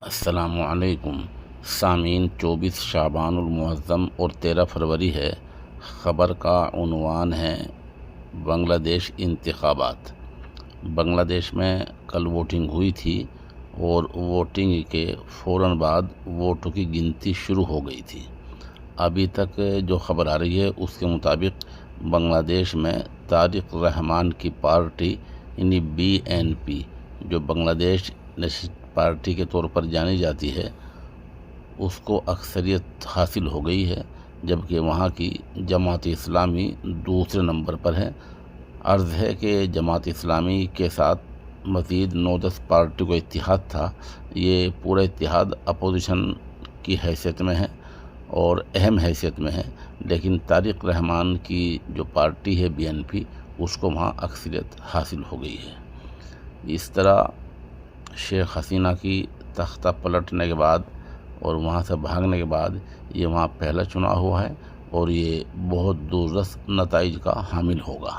السلام علیکم سامعین، 24 شعبان المعظم اور 13 فروری ہے۔ خبر کا عنوان ہے بنگلہ دیش انتخابات۔ بنگلہ دیش میں کل ووٹنگ ہوئی تھی اور ووٹنگ کے فوراً بعد ووٹوں کی گنتی شروع ہو گئی تھی۔ ابھی تک جو خبر آ رہی ہے اس کے مطابق بنگلہ دیش میں طارق رحمان کی پارٹی یعنی BNP، جو بنگلہ دیش نیشنل پارٹی کے طور پر جانی جاتی ہے، اس کو اکثریت حاصل ہو گئی ہے، جبکہ وہاں کی جماعت اسلامی دوسرے نمبر پر ہے۔ عرض ہے کہ جماعت اسلامی کے ساتھ مزید 9-10 پارٹی کو اتحاد تھا۔ یہ پورا اتحاد اپوزیشن کی حیثیت میں ہے اور اہم حیثیت میں ہے، لیکن طارق رحمان کی جو پارٹی ہے BNP، اس کو وہاں اکثریت حاصل ہو گئی ہے۔ اس طرح شیخ حسینہ کی تختہ پلٹنے کے بعد اور وہاں سے بھاگنے کے بعد یہ وہاں پہلا چناؤ ہوا ہے اور یہ بہت زبردست نتائج کا حامل ہوگا۔